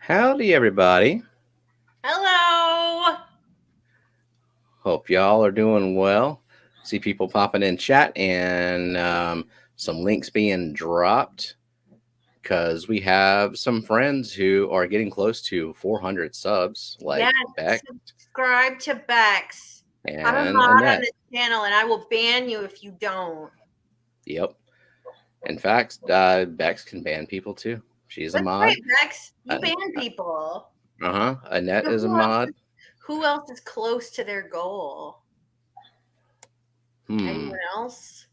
Howdy, everybody. Hello. Hope y'all are doing well. See people popping in chat and some links being dropped because we have some friends who are getting close to 400 subs, Yes, like Beck subscribe to Bex. I'm a and mod on Annette. this channel and I will ban you if you don't. Yep. In fact, Bex can ban people too. She's a That's right, mod. Bex. You Uh ban people. huh. Annette So is a mod. who else is close to their goal? Hmm. Anyone else?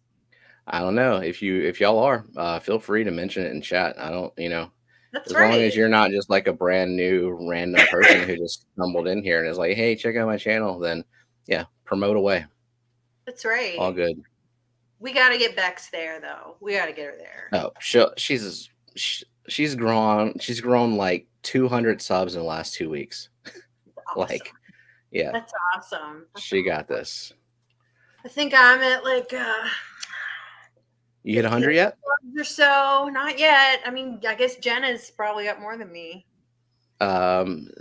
I don't know if y'all are. Feel free to mention it in chat. I don't, That's as long right. as you're not just like a brand new random person who just stumbled in here and is like, "Hey, check out my channel," then yeah, promote away. That's All right. good. We got to get Bex there, though. We got to get her there. Oh, she's grown like 200 subs in the last 2 weeks. Awesome. Like, yeah, That's awesome. That's she got this. I think I'm at like You hit 50 100 yet? or so. Not yet. I mean, I guess Jenna's probably got more than me.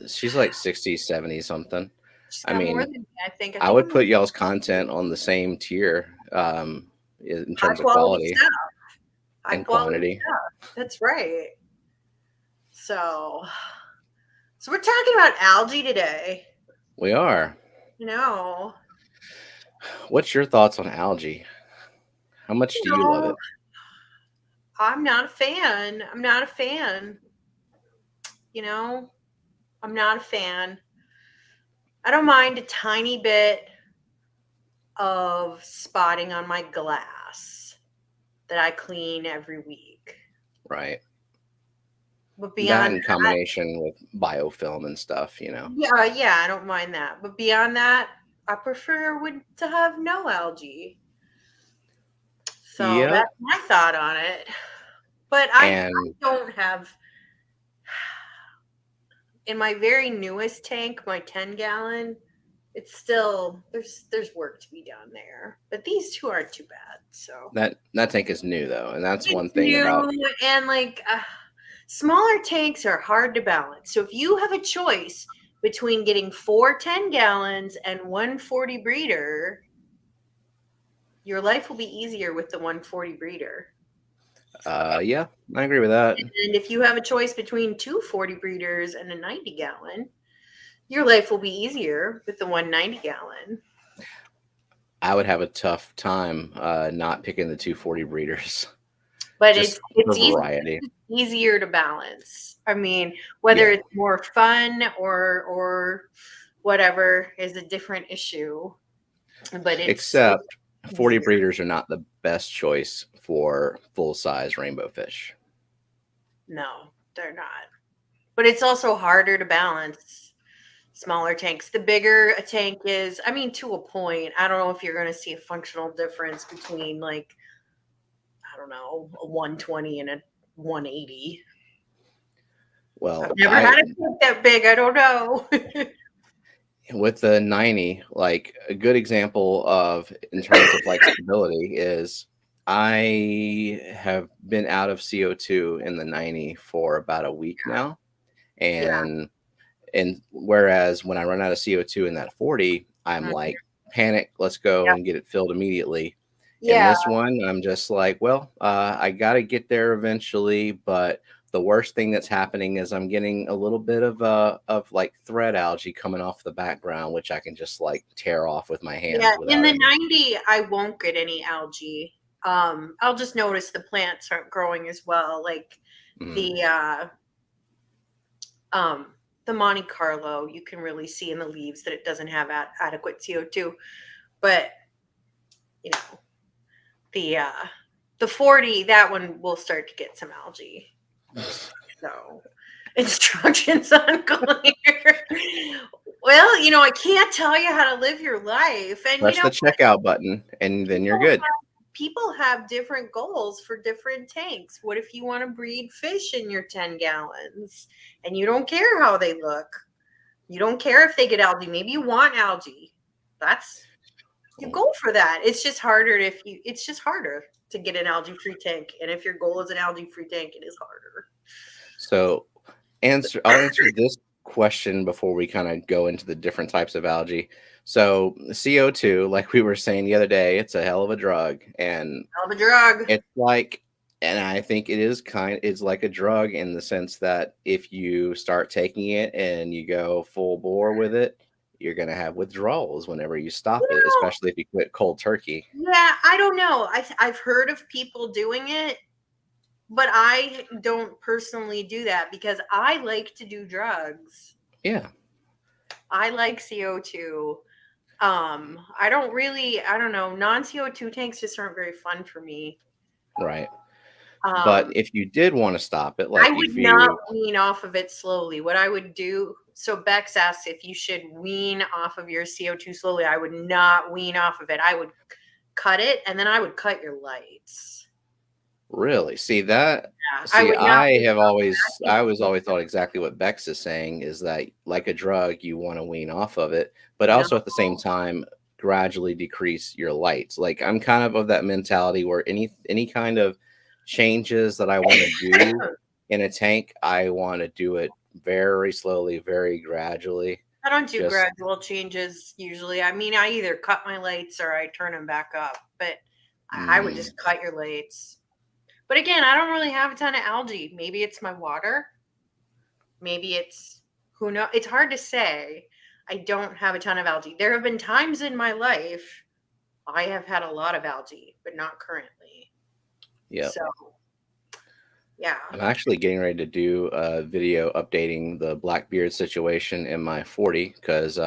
She's like 60, 70 something. She's I got more mean, than me, I think. I I think would I'm put y'all's content on the same tier in high terms of quality quality stuff. High and quality quantity. stuff. That's right. So, so we're talking about algae today. We are. You know, What's your thoughts on algae? How much you do you love know, it? I'm not a fan. I'm not a fan. You know, I'm not a fan. I don't mind a tiny bit of spotting on my glass that I clean every week. Right. But That beyond in that, combination with biofilm and stuff, yeah, I don't mind that. But beyond that, I prefer to have no algae. So Yep. that's my thought on it. But I And don't have in my very newest tank, my 10-gallon. It's still there's work to be done there, but these two aren't too bad. So that tank is new though, and that's one it's thing about new and like smaller tanks are hard to balance. So if you have a choice between getting 4 10 gallons and 140 breeder, your life will be easier with the 140 breeder. yeah, I agree with that. And if you have a choice between 240 breeders and a 90-gallon, your life will be easier with the 190-gallon. I would have a tough time not picking the 240 breeders But just for it's variety. easier to balance. I mean, whether Yeah. it's more fun or whatever is a different issue. But it's Except 40 easier. breeders are not the best choice for full-size rainbow fish. No, they're not. But it's also harder to balance smaller tanks. The bigger a tank is, I mean, to a point, I don't know if you're going to see a functional difference between like, I don't know, a 120 and a 180. I've Well, never I had a tank that big. I don't know. with the 90, like a good example of in terms of like stability is I have been out of CO2 in the 90 for about a week now. Yeah. And whereas when I run out of CO2 in that 40, I'm Mhm. like, panic, let's go Yep. and get it filled immediately. In Yeah. this one, I'm just like, well, I got to get there eventually, but the worst thing that's happening is I'm getting a little bit of like thread algae coming off the background, which I can just like tear off with my Yeah. hands In without the any. 90, I won't get any algae. I'll just notice the plants aren't growing as well. Like Mm, the uh um the Monte Carlo, you can really see in the leaves that it doesn't have adequate CO2. But you know, the uh the 40, that one will start to get some algae. So instructions unclear. Well, I can't tell you how to live your life. And press the checkout button, and then you're people good. people have different goals for different tanks. What if you want to breed fish in your 10 gallons and you don't care how they look? You don't care if they get algae. Maybe you want algae. That's you go for that. It's just harder to get an algae free tank. And if your goal is an algae free tank, it is harder. So I'll answer this question before we kind of go into the different types of algae. So CO2, like we were saying the other day, it's a hell of a drug, and Hell of a drug. it's like, and I think it's like a drug in the sense that if you start taking it and you go full bore with it, you're gonna have withdrawals whenever you You stop it, know, especially if you quit cold turkey. yeah, I don't know. I've heard of people doing it, but I don't personally do that because I like to do drugs. Yeah, I like CO2. I don't know, non-CO2 tanks just aren't very fun for me. right. But Um, if you did want to stop it, I like would if not you, wean off of it slowly. What I would do, so Bex asks if you should wean off of your CO2 slowly. I would not wean off of it. I would cut it and then I would cut your lights. really see that, Yeah, I would not wean off of it. I think I was always thought exactly what Bex is saying is that like a drug, you want to wean off of it, but no. also at the same time gradually decrease your lights. Like I'm kind of that mentality where any kind of changes that I want to do in a tank, I want to do it very slowly, very gradually. I don't do Just gradual changes usually. I mean, I either cut my lights or I turn them back up, but I would mm, just cut your lights. But again, I don't really have a ton of algae. Maybe it's my water. Maybe it's who knows. It's hard to say. I don't have a ton of algae. There have been times in my life I have had a lot of algae, but not currently. yeah. So, yeah. I'm actually getting ready to do a video updating the Blackbeard situation in my 40 because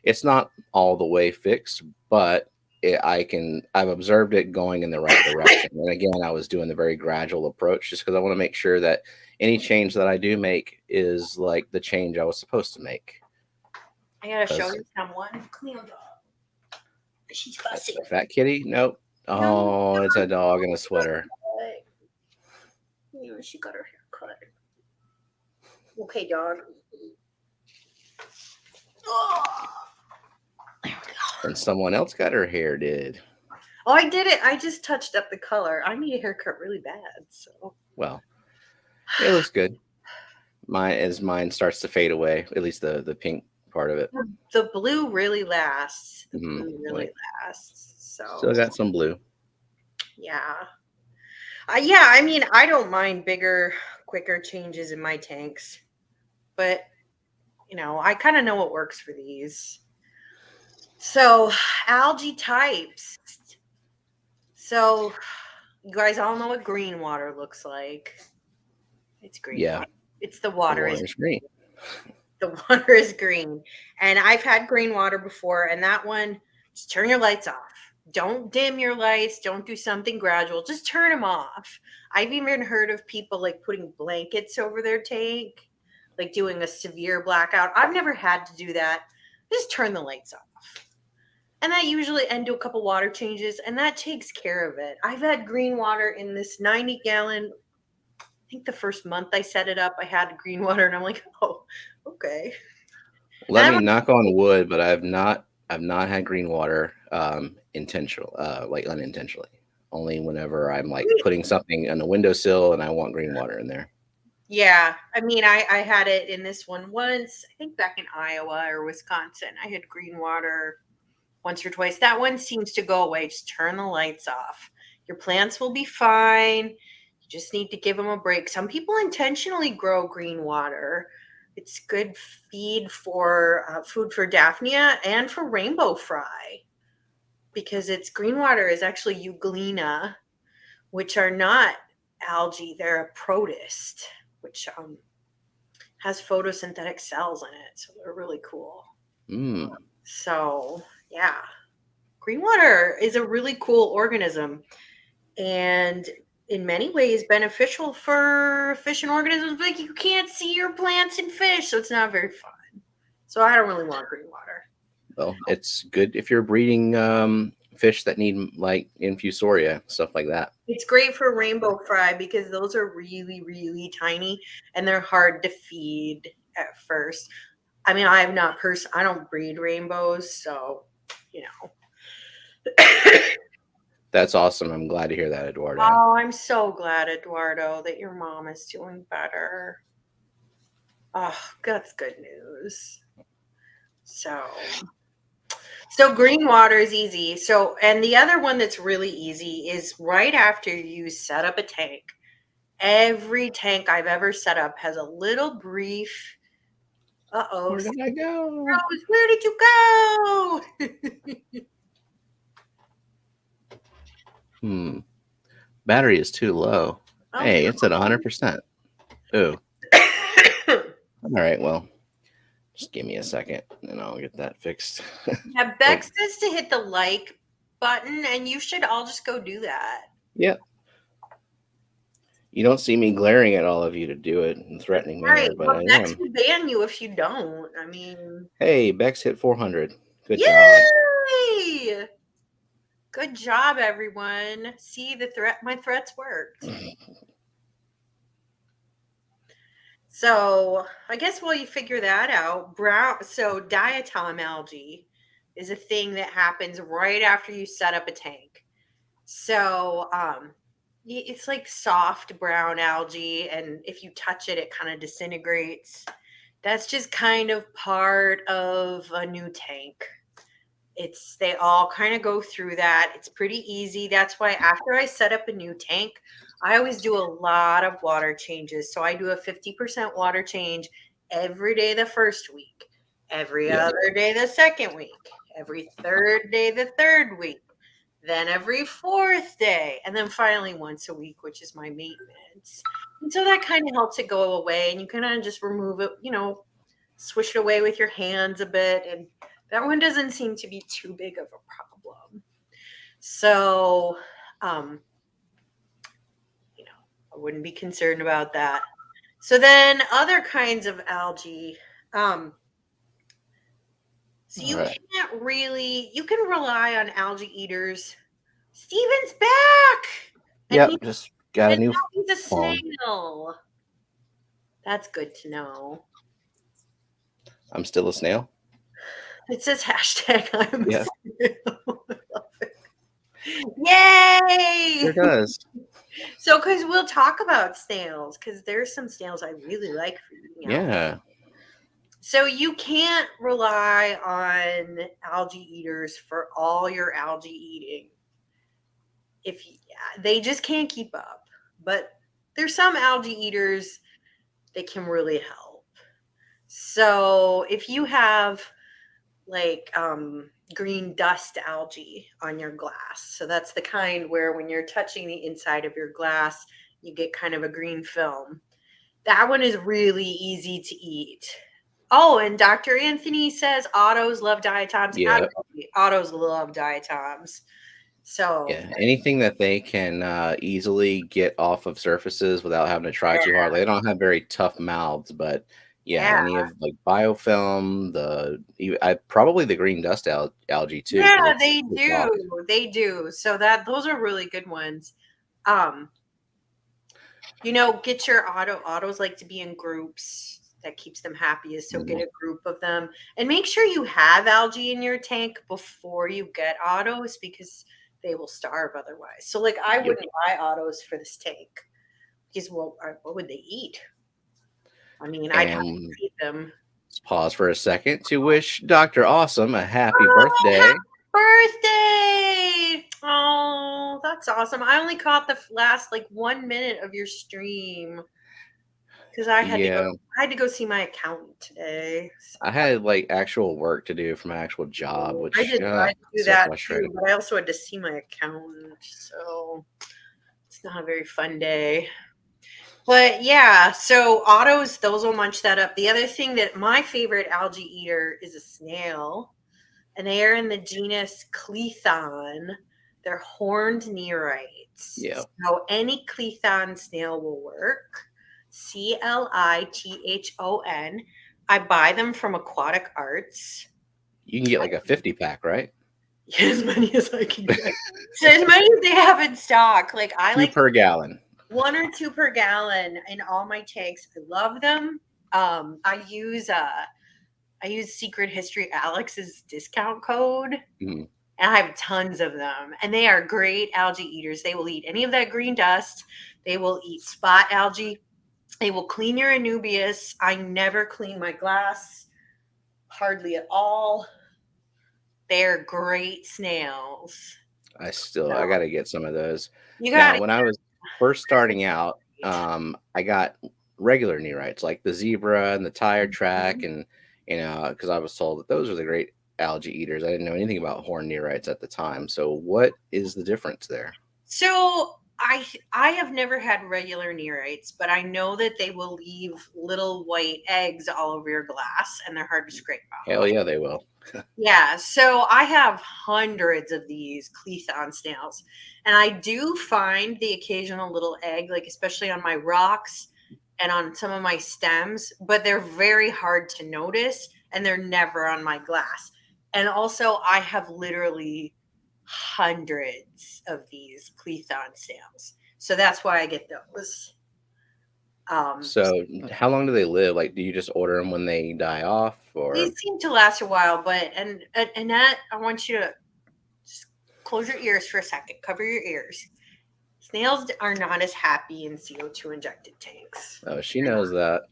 it's not all the way fixed, but I've observed it going in the right direction. And again, I was doing the very gradual approach just because I want to make sure that any change that I do make is like the change I was supposed to make. I gotta show Because you someone. Cleo dog. She's fussy. a fat kitty, nope. No, Oh, it's a dog in a sweater. yeah, she got her hair cut. Okay, dog. Oh, And someone else got her hair did. oh, I did it. I just touched up the color. I need a haircut really bad. So Well, it looks good. Mine starts to fade away, at least the pink part of it. the blue really lasts. The Hmm. blue really Like lasts. still So got some blue. yeah. Yeah, I mean, I don't mind bigger, quicker changes in my tanks, but I kind of know what works for these. So, algae types. So, you guys all know what green water looks like. It's green Yeah, water. It's the the water is water's green. the water is green. And I've had green water before, and that one, just turn your lights off. Don't dim your lights. Don't do something gradual. Just turn them off. I've even heard of people like putting blankets over their tank, like doing a severe blackout. I've never had to do that. Just turn the lights off. And that usually and do a couple water changes, and that takes care of it. I've had green water in this 90-gallon. I think the first month I set it up, I had green water, and I'm like, oh, okay. And Let I'm me knock on wood, but I've not had green water intentional like unintentionally. Only whenever I'm like putting something on the windowsill and I want green water in there. yeah, I mean, I had it in this one once, I think back in Iowa or Wisconsin. I had green water once or twice. That one seems to go away. Just turn the lights off. Your plants will be fine. You just need to give them a break. Some people intentionally grow green water. It's good food for Daphnia and for rainbow fry because it's green water is actually euglena, which are not algae. They're a protist, which has photosynthetic cells in it. So they're really cool. Mm, So, yeah, green water is a really cool organism and in many ways beneficial for fish and organisms, but you can't see your plants and fish, so it's not very fun. So I don't really want green water. well, it's good if you're breeding fish that need like infusoria, stuff like that. It's great for rainbow fry because those are really, really tiny and they're hard to feed at first. I mean, I don't breed rainbows, so you know. That's awesome. I'm glad to hear that, Eduardo. Oh, I'm so glad, Eduardo, that your mom is doing better. Oh, that's good news. So green water is easy. So, and the other one that's really easy is right after you set up a tank. Every tank I've ever set up has a little brief, uh-oh, Where did I go? Rose, where did you go? Battery is too low. Oh, Hey, it's at 100%. Ooh. no. All right, well, just give me a second and I'll get that fixed. Yeah, Bex says to hit the like button, and you should all just go do that. Yep. You don't see me glaring at all of you to do it in a threatening Right. manner, but Well, I Bex am. will ban you if you don't. I mean, Hey, Bex hit 400. Good job. yay! Good job, everyone. See, my threats worked. So I guess while you figure that out, diatom algae is a thing that happens right after you set up a tank. So it's like soft brown algae, and if you touch it, it kind of disintegrates. That's just kind of part of a new tank. They all kind of go through that. It's pretty easy. That's why after I set up a new tank, I always do a lot of water changes. So I do a 50% water change every day the first week, every Yeah. other day the second week, every third day the third week, then every fourth day, and then finally once a week, which is my maintenance. And so that kind of helps it go away, and you kind of just remove it, swish it away with your hands a bit, and that one doesn't seem to be too big of a problem. So, I wouldn't be concerned about that. So then other kinds of algae, so All right. you can rely on algae eaters. Steven's back, and Yep. Just got a new now he's a phone. snail. That's good to know. I'm still a snail. It says hashtag I'm a Yeah. snail. Yay! Sure does. So, because we'll talk about snails, because there's some snails I really like for eating out. Yeah. So you can't rely on algae eaters for all your algae eating. They just can't keep up. But there's some algae eaters that can really help. So if you have like green dust algae on your glass, so that's the kind where when you're touching the inside of your glass, you get kind of a green film. That one is really easy to eat. Oh, and Dr. Anthony says autos love diatoms. Yeah. Autos love diatoms. So, Yeah. Anything that they can easily get off of surfaces without having to try too hard. yeah, They don't have very tough mouths, but yeah, yeah, any of like biofilm, probably the green dust algae too, because yeah, it's they soft. do. They do. So those are really good ones. Um, get your autos like to be in groups. That keeps them happy, is so get Mhm. a group of them and make sure you have algae in your tank before you get autos, because they will starve otherwise. So like I Yep. wouldn't buy autos for this tank because what would they eat? I mean, I'd have to And feed them. let's pause for a second to wish Dr. Awesome a happy Oh, birthday. happy birthday! Oh, that's awesome. I only caught the last like 1 minute of your stream because Yeah, I had to go see my accountant today. I had like actual work to do for my actual job, So I which did I had to do so that too, frustrating. but I also had to see my accountant. So it's not a very fun day. But yeah, so autos, those will munch that up. The other thing that my favorite algae eater is a snail, and they are in the genus Clethon. They're horned neorites. Yeah, So any Clethon snail will work. Clithon. I buy them from Aquatic Arts. you can get like a 50 pack, right? As many as I can get. So as many as they have in stock. Like I Two like per gallon. 1 or 2 per gallon in all my tanks. I love them. I use Secret History Alex's discount code, Mhm. and I have tons of them. And they are great algae eaters. They will eat any of that green dust. They will eat spot algae. They will clean your anubias. I never clean my glass, hardly at all. They're great snails. I So got to get some of those. you got Now, to when I was first starting out, eat. I got regular nerites like the zebra and the tire track, Mhm. and because I was told that those are the great algae eaters. I didn't know anything about horn nerites at the time. So, what is the difference there? So I have never had regular nerites, but I know that they will leave little white eggs all over your glass, and they're hard to scrape Hell out. yeah, they will. Yeah, so I have hundreds of these Clethon snails, and I do find the occasional little egg, like especially on my rocks and on some of my stems, but they're very hard to notice, and they're never on my glass. And also, I have literally hundreds of these Clethon snails, so that's why I get those. Um, So, how long do they live? Like, do you just order them when they die off, or these seem to last a while, but and Annette, I want you to just close your ears for a second. Cover your ears. Snails are not as happy in CO2 injected tanks. oh, she knows that.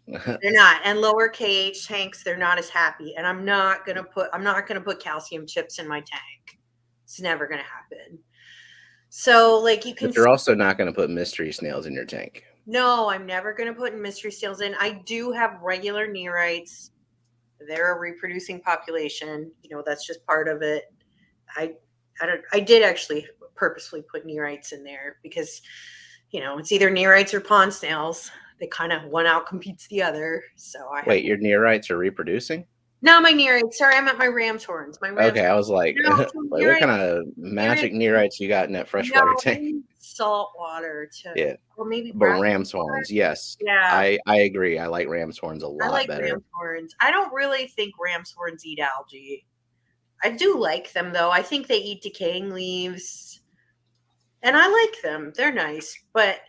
They're not. And lower KH tanks, they're not as happy. And I'm not gonna put calcium chips in my tank. It's never gonna happen. So like you can But you're see, also not going to put mystery snails in your tank. no, I'm never gonna put mystery snails in. I do have regular nerites. They're a reproducing population. That's just part of it. I I did actually purposefully put nerites in there because it's either nerites or pond snails. They kind of one out competes the other. So I have Wait, your nerites are reproducing? now my nerites. Sorry, I meant my ram's horns. My ram's Okay, I was like, no, like so what kind of magic nerites you got in that no, freshwater they tank? need salt water to, Yeah, or maybe but brown ram's water. horns, yes, Yeah, I agree. I like ram's horns a I lot like better. ram's horns. I don't really think ram's horns eat algae. I do like them though. I think they eat decaying leaves, and I like them. They're nice, but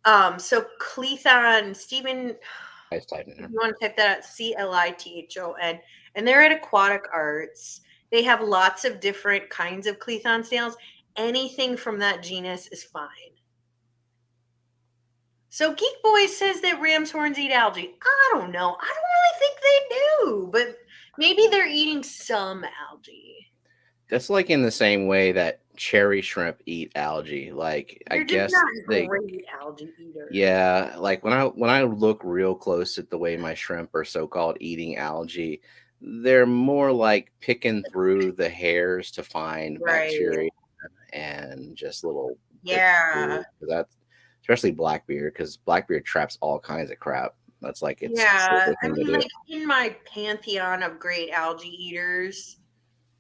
so Clethon, Stephen, Nice type in if there. you want to type that out, Clithon, and they're at Aquatic Arts. They have lots of different kinds of Clethon snails. Anything from that genus is fine. So Geek Boy says that ram's horns eat algae. I don't know. I don't really think they do, but maybe they're eating some algae. That's like in the same way that cherry shrimp eat algae. Like I They're just guess not they, great algae eaters. yeah. Like when I look real close at the way my shrimp are so-called eating algae, they're more like picking through the hairs to find Right. bacteria and just little bits of Yeah. food. 'Cause that's especially Blackbeard, because Blackbeard traps all kinds of crap. That's like its Yeah. favorite I thing to mean, do. like in my pantheon of great algae eaters,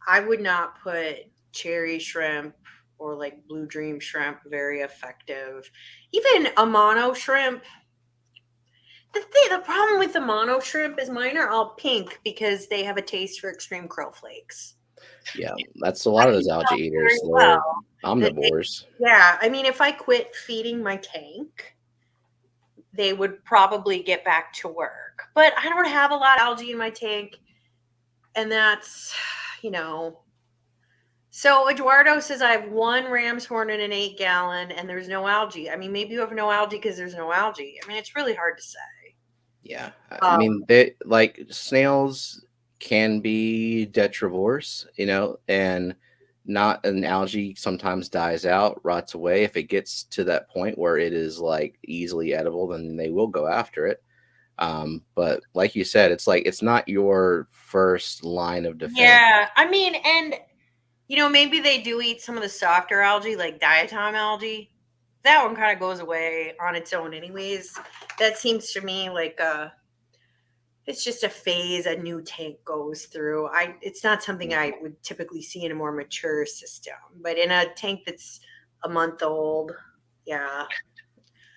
I would not put cherry shrimp or like blue dream shrimp very effective. Even a mono shrimp. The problem with the mono shrimp is mine are all pink because they have a taste for extreme crow flakes. Yeah, that's a I lot of can those algae tell very eaters. They're well that omnivores. yeah, I mean, if I quit feeding my tank, they would probably get back to work. But I don't have a lot of algae in my tank, and that's, you know. So Eduardo says I have one ram's horn in an 8 gallon, and there's no algae. I mean, maybe you have no algae because there's no algae. I mean, it's really hard to say. Yeah, I Um, mean, they like snails can be detrivores, and not an algae sometimes dies out, rots away. If it gets to that point where it is like easily edible, then they will go after it. But like you said, it's like it's not your first line of defense. yeah, I mean, and maybe they do eat some of the softer algae, like diatom algae. That one kind of goes away on its own, anyways. That seems to me like it's just a phase a new tank goes through. It's not something I would typically see in a more mature system, but in a tank that's a month old, yeah,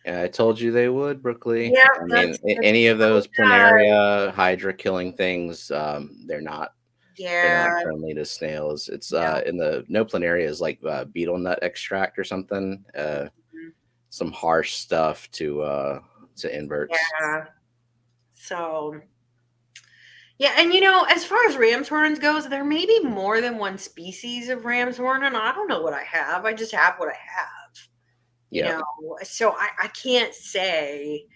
And I told you they would, Brookley. yeah, I mean, that's any of those uh, planaria, hydra killing things, they're not yeah, friendly to snails. It's no, in the no planaria is like beetle nut extract or something. Some harsh stuff to inverts. yeah. So yeah, and as far as ram's horns goes, there may be more than one species of ram's horn, and I don't know what I have. I just have what I have. you Yep. know. So I can't say.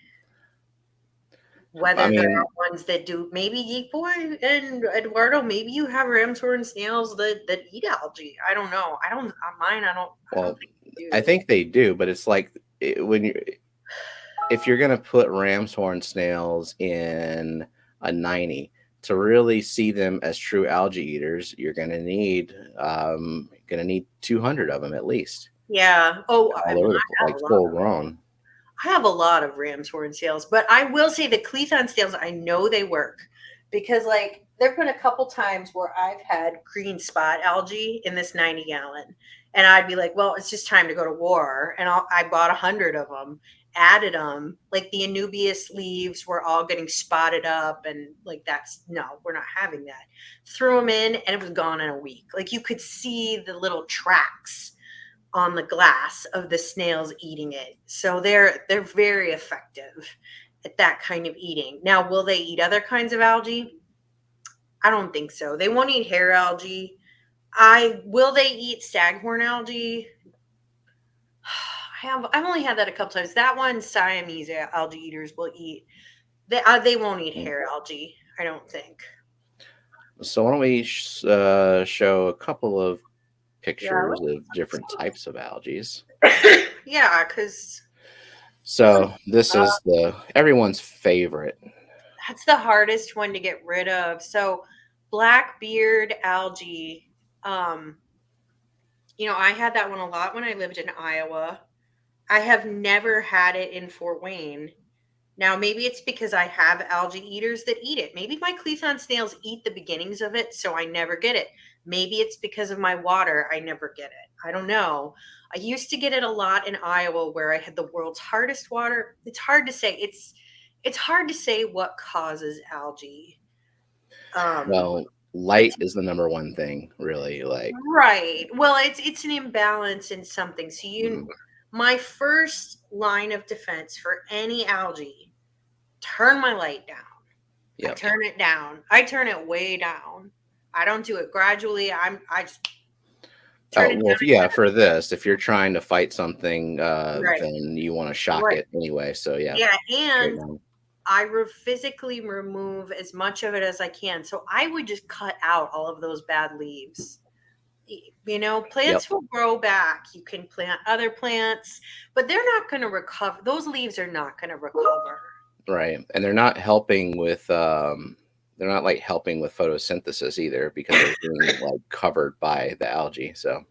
I Whether there mean, are ones that do, maybe Geek Boy and Eduardo, maybe you have ramshorn snails that eat algae. I don't know. I don't on mine. I don't well, think they I do. think they do, but it's like when you if you're gonna put ram's horn snails in a 90 to really see them as true algae eaters, you're gonna need 200 of them at least, Yeah. Oh, I all mean, over I have like a lot. full grown. I have a lot of ram's horn snails, but I will say the Cleathon snails, I know they work because, like, there have been a couple times where I've had green spot algae in this 90-gallon, and I'd be like, well, it's just time to go to war. And I bought 100 of them, added them. Like, the Anubias leaves were all getting spotted up, and like, no, we're not having that. Threw them in, and it was gone in a week. Like, you could see the little tracks on the glass of the snails eating it. So they're very effective at that kind of eating. Now, will they eat other kinds of algae? I don't think so. They won't eat hair algae. I will they eat staghorn algae? I've only had that a couple times. That one Siamese algae eaters will eat. They won't eat Mm. hair algae. I don't think. So why don't we show a couple of Yeah. pictures of different types of algae? Yeah, because So this is the everyone's favorite. that's the hardest one to get rid of. So blackbeard algae, um, I had that one a lot when I lived in Iowa. I have never had it in Fort Wayne. Now, maybe it's because I have algae eaters that eat it. Maybe my Cleathon snails eat the beginnings of it, so I never get it. Maybe it's because of my water, I never get it. I don't know. I used to get it a lot in Iowa where I had the world's hardest water. It's hard to say. It's hard to say what causes algae. Um, Well, it's light is the number one thing, really. Like, right. Well, it's an imbalance in something. So mm, my first line of defense for any algae, turn my light down. I yep. turn it down. I turn it way down. I don't do it gradually. I just turn it Well, down. yeah, for this, if you're trying to fight something, Right. then you want to shock Right. it anyway. So yeah, Yeah, straight and down. physically remove as much of it as I can. So I would just cut out all of those bad leaves. Yep. Plants will grow back. You can plant other plants, but they're not going to recover. Those leaves are not going to recover. Right. And they're not like helping with photosynthesis either because they're being like covered by the algae. So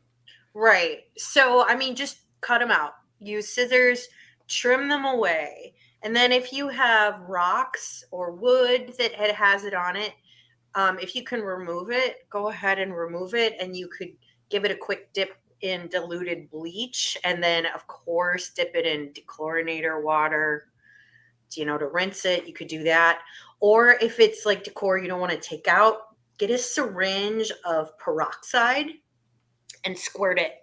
Right. So, I mean, just cut them out. Use scissors, trim them away. And then if you have rocks or wood that has it on it, if you can remove it, go ahead and remove it. And you could give it a quick dip in diluted bleach. And then, of course, dip it in dechlorinator water, to rinse it. You could do that. Or if it's like decor you don't want to take out, get a syringe of peroxide and squirt it.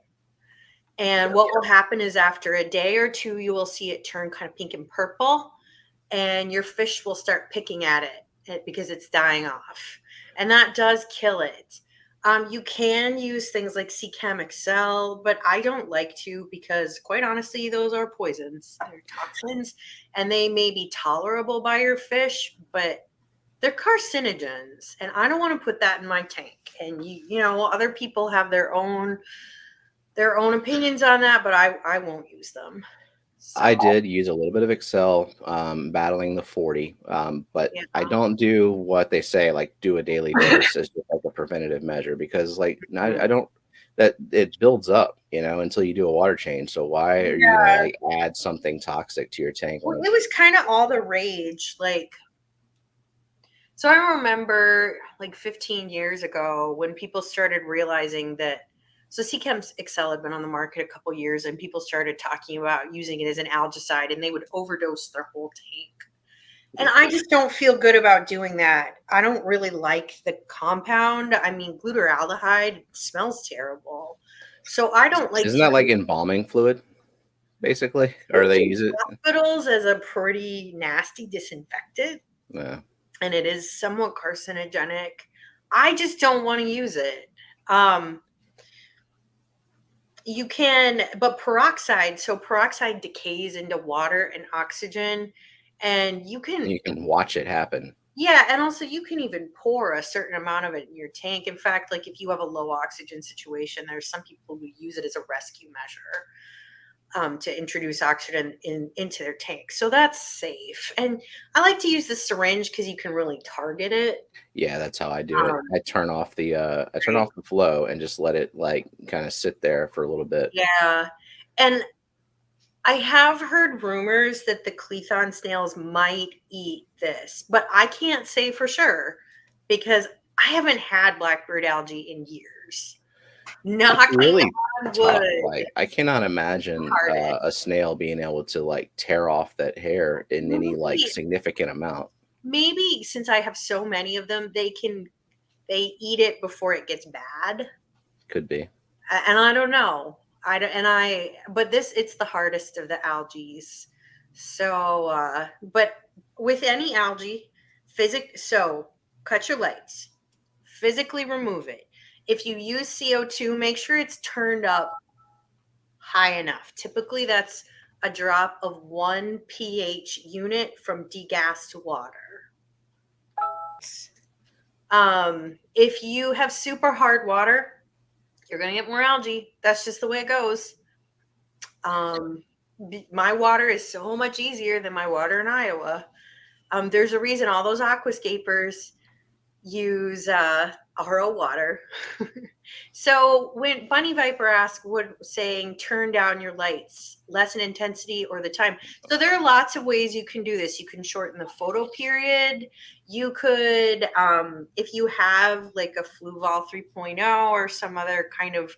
And what will happen is after a day or two, you will see it turn kind of pink and purple, and your fish will start picking at it because it's dying off. And that does kill it. You can use things like Chem Excel, but I don't like to because, quite honestly, those are poisons. They're toxins, and they may be tolerable by your fish, but they're carcinogens, and I don't want to put that in my tank. And other people have their own opinions on that, but I won't use them. So I did use a little bit of Excel battling the 40, but yeah, I don't do what they say, like do a daily dose as just like a preventative measure because like I don't that it builds up, until you do a water change. So why are you gonna yeah. like add something toxic to your tank Well, when it it's was kind of all the rage. So I remember like 15 years ago when people started realizing that. So Chem Excel had been on the market a couple years, and people started talking about using it as an algicide, and they would overdose their whole tank. And I just don't feel good about doing that. I don't really like the compound. I mean, glutaraldehyde smells terrible. So I don't like isn't to that like use embalming fluid basically, or it they in use it? hospitals as a pretty nasty disinfectant, Yeah. and it is somewhat carcinogenic. I just don't want to use it. Um, you can, but peroxide, so peroxide decays into water and oxygen, and you And can, you can watch it happen. yeah, and also you can even pour a certain amount of it in your tank. In fact, like if you have a low oxygen situation, there's some people who use it as a rescue measure, to introduce oxygen into their tank. So that's safe. And I like to use the syringe because you can really target it. Yeah, that's how I do it. Um, I turn off right. the flow and just let it like kind of sit there for a little bit. Yeah. And I have heard rumors that the Clethon snails might eat this, but I can't say for sure because I haven't had blackbird algae in years. It's Knocking really on tough. wood, Like I cannot imagine hardest. a snail being able to like tear off that hair in any like Maybe, significant amount. maybe since I have so many of them, they eat it before it gets bad. Could be. And I don't know. I don't, and I, but this, it's the hardest of the algae. So, but with any algae, so cut your lights, physically remove it. If you use CO2, make sure it's turned up high enough. Typically, that's a drop of 1 pH unit from degassed water. If you have super hard water, you're going to get more algae. That's just the way it goes. Um, my water is so much easier than my water in Iowa. There's a reason all those aquascapers use RO water. So when Bunny Viper asked, what saying turn down your lights, lessen intensity or the time. So there are lots of ways you can do this. You can shorten the photo period. You could, if you have like a Fluval 3.0 or some other kind of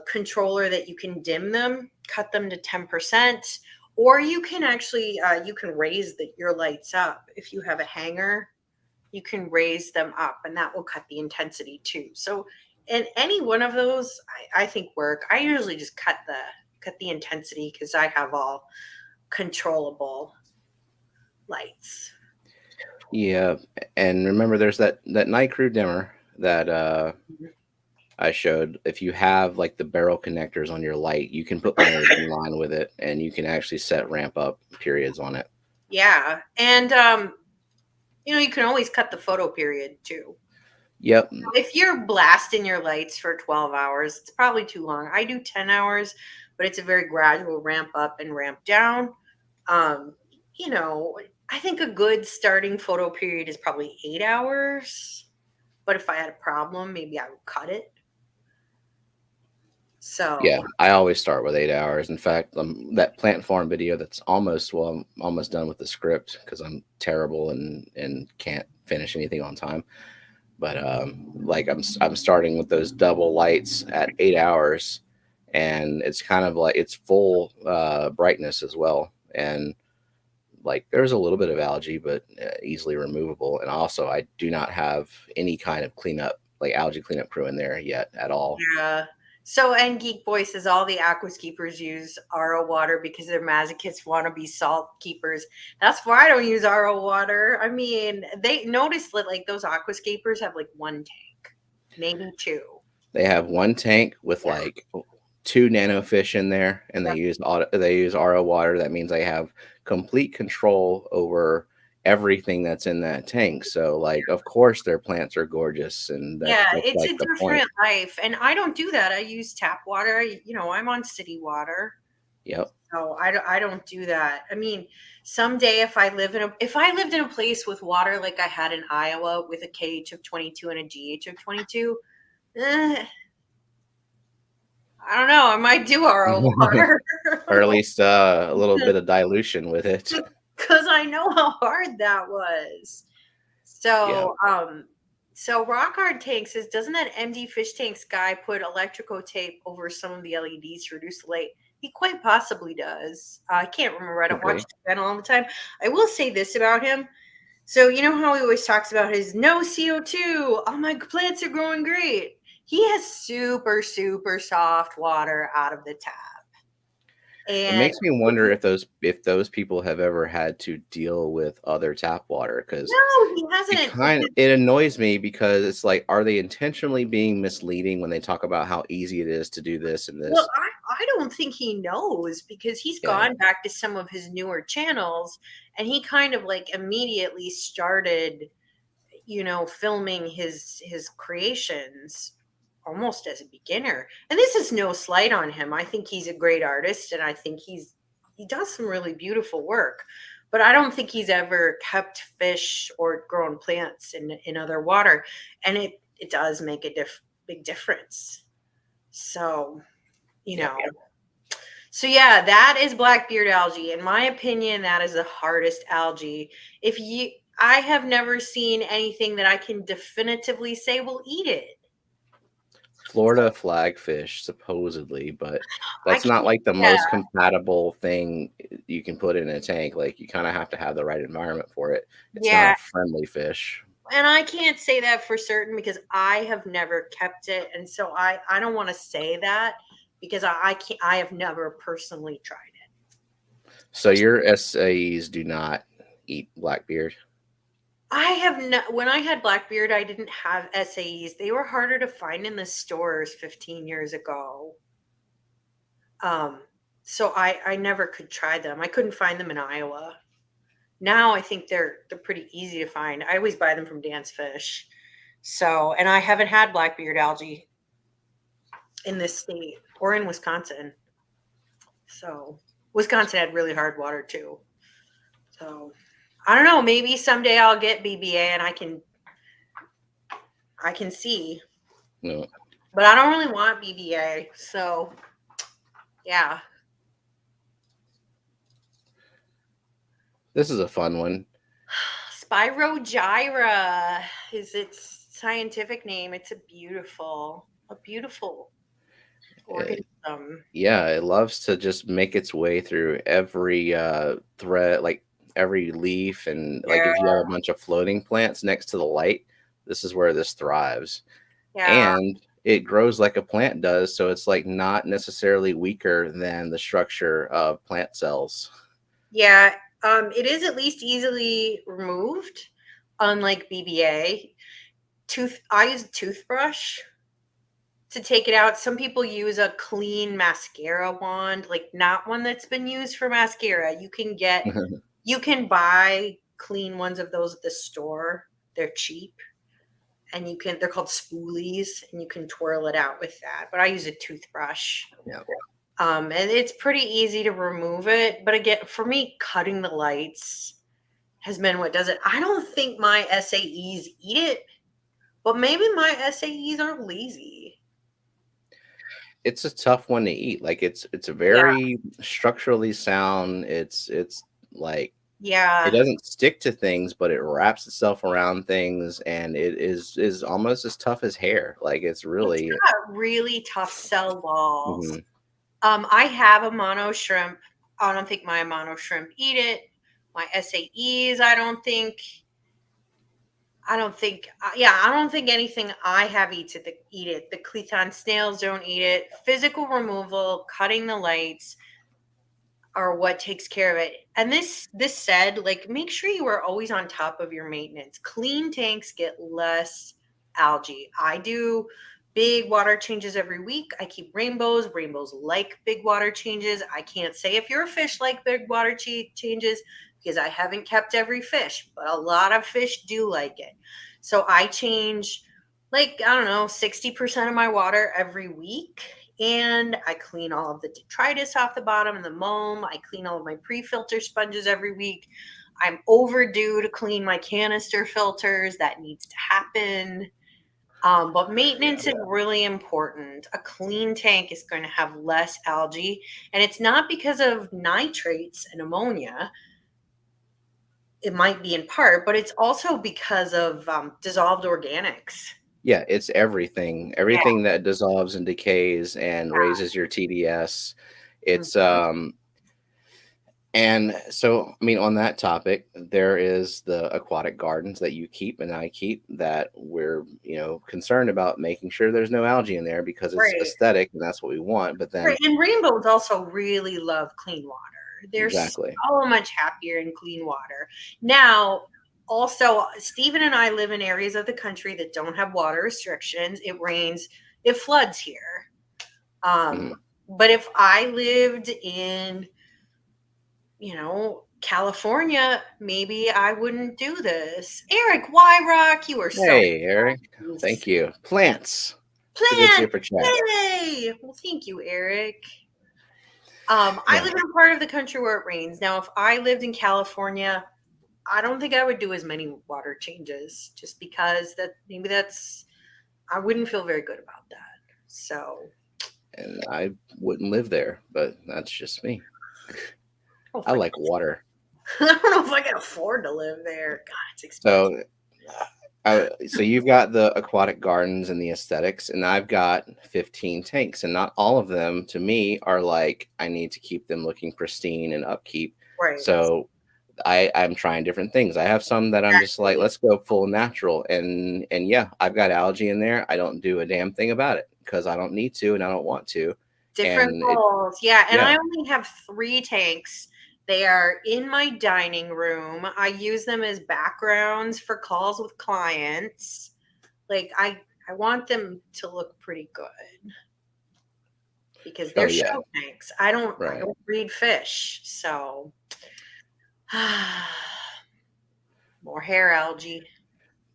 controller that you can dim them, cut them to 10%, or you can actually you can raise your lights up. If you have a hanger, you can raise them up and that will cut the intensity too. So in any one of those, I think work. I usually just cut the intensity because I have all controllable lights. Yeah, and remember, there's that night crew dimmer that Mhm. I showed. If you have like the barrel connectors on your light, you can put one of those in line with it, and you can actually set ramp up periods on it. Yeah, and you can always cut the photo period too. Yep. If you're blasting your lights for 12 hours, it's probably too long. I do 10 hours, but it's a very gradual ramp up and ramp down. Um, you know, I think a good starting photo period is probably 8 hours. But if I had a problem, maybe I would cut it. Yeah, So, I always start with 8 hours. In fact, that plant farm video that's I'm almost done with the script because I'm terrible and can't finish anything on time. But like I'm starting with those double lights at 8 hours, and it's kind of like it's full brightness as well, and like there's a little bit of algae, but easily removable. And also, I do not have any kind of cleanup, like algae cleanup crew in there yet at all. yeah. So, and Geek Boy says all the aquascapers use RO water because their masochists want to be salt keepers. That's why I don't use RO water. I mean, they notice that like those aquascapers have like one tank, maybe two. They have one tank with Yeah. like two nanofish in there, and Yeah. they use RO water. That means they have complete control over everything that's in that tank. So, like, of course, their plants are gorgeous, and Yeah, that's it's like a the point. different life. And I don't do that. I use tap water. I'm on city water. Yep. So I don't do that. I mean, someday if I lived in a place with water like I had in Iowa with a KH of 22 and a GH of 22, eh, I don't know. I might do RO water Or at least a little bit of dilution with it. because I know how hard that was. Yeah. So rock hard tank says, doesn't that MD fish tanks guy put electrical tape over some of the LEDs to reduce the light? He quite possibly does. I can't remember. I Could don't watch be. the channel all the time. I will say this about him. So you know how he always talks about his no CO2. Oh, my plants are growing great. He has super, super soft water out of the tap. It And makes me wonder if those people have ever had to deal with other tap water, because no, he hasn't. it annoys me because it's like, are they intentionally being misleading when they talk about how easy it is to do this and Well, this? I don't think he knows, because he's Yeah. gone back to some of his newer channels, and he kind of like immediately started, filming his creations almost as a beginner. And this is no slight on him. I think he's a great artist, and I think he does some really beautiful work. But I don't think he's ever kept fish or grown plants in other water, and it does make a big difference. So, you Yeah. know. So yeah, that is blackbeard algae. In my opinion, that is the hardest algae. If you I have never seen anything that I can definitively say will eat it. Florida flagfish, supposedly, but I that's not can't, like the yeah, most compatible thing you can put in a tank. Like, you kind of have to have the right environment for it. It's not yeah. a friendly fish. And I can't say that for certain because I have never kept it. And so I don't want to say that because I can't, I have never personally tried it. So your SAEs do not eat blackbeard. I have no, when I had Blackbeard, I didn't have SAEs. They were harder to find in the stores 15 years ago. Um, so I never could try them. I couldn't find them in Iowa. Now I think they're pretty easy to find. I always buy them from Dance Fish. So, and I haven't had Blackbeard algae in this state or in Wisconsin. So, Wisconsin had really hard water too. So, I don't know, maybe someday I'll get BBA and I can see. No. But I don't really want BBA. So, yeah. This is a fun one. Spirogyra is its scientific name. It's a beautiful It, organism. yeah, it loves to just make its way through every thread, like every leaf, and like Yeah. if you have a bunch of floating plants next to the light, this is where this thrives. Yeah. And it grows like a plant does, so it's like not necessarily weaker than the structure of plant cells. Yeah. It is at least easily removed, unlike BBA. I use a toothbrush to take it out. Some people use a clean mascara wand, like not one that's been used for mascara. You can buy clean ones of those at the store. They're cheap. And they're called spoolies, and you can twirl it out with that. But I use a toothbrush. Yeah. And it's pretty easy to remove it. But again, for me, cutting the lights has been what does it. I don't think my SAEs eat it, but maybe my SAEs are lazy. It's a tough one to eat. Like, it's a Yeah. very structurally sound. It's like it Yeah. doesn't stick to things, but it wraps itself around things, and it is almost as tough as hair. Like, it's It's really. got really tough cell walls. Mhm. I have a mono shrimp. I don't think my mono shrimp eat it. My SAEs, I don't think anything I have eats it. Eat it. The Cleton snails don't eat it. Physical removal, cutting the lights are what takes care of it. And this said, like, make sure you are always on top of your maintenance. Clean tanks get less algae. I do big water changes every week. I keep rainbows. Rainbows like big water changes. I can't say if you're a fish like big water changes because I haven't kept every fish, but a lot of fish do like it. So I change, like, I don't know, 60% of my water every week. And I clean all of the detritus off the bottom and the loam. I clean all of my pre-filter sponges every week. I'm overdue to clean my canister filters. That needs to happen. But maintenance is really important. A clean tank is going to have less algae, and it's not because of nitrates and ammonia. It might be in part, but it's also because of dissolved organics. Yeah, it's everything. Yeah. Everything that dissolves and decays and raises your TDS. It's Mhm. And so, I mean, on that topic, there is the aquatic gardens that you keep and I keep that we're, concerned about making sure there's no algae in there because it's Right. aesthetic and that's what we want. But Right. then, And rainbows also really love clean water. They're exactly. so much happier in clean water. Now, also, Stephen and I live in areas of the country that don't have water restrictions. It rains, it floods here. Um, Mhm. But if I lived in, California, maybe I wouldn't do this. Eric Wyrock, you are so Hey, Eric. nice. Thank you. Plants. It's a good Plant, super chat. yay! Well, thank you, Eric. I Yeah. live in a part of the country where it rains. Now, if I lived in California, I don't think I would do as many water changes just because I wouldn't feel very good about that. So, And I wouldn't live there, but that's just me. I don't I know if like water. I don't know if I can afford to live there. God, it's expensive. So, so you've got the aquatic gardens and the aesthetics, and I've got 15 tanks, and not all of them to me are like I need to keep them looking pristine and upkeep. Right. So I'm trying different things. I have some that I'm just like, Exactly. let's go full natural, and yeah, I've got algae in there. I don't do a damn thing about it because I don't need to and I don't want to, Different and it goals. Yeah. And yeah. I only have 3 tanks. They are in my dining room. I use them as backgrounds for calls with clients. Like I want them to look pretty good because Oh they're yeah, show tanks. I right. don't breed fish. So more hair algae.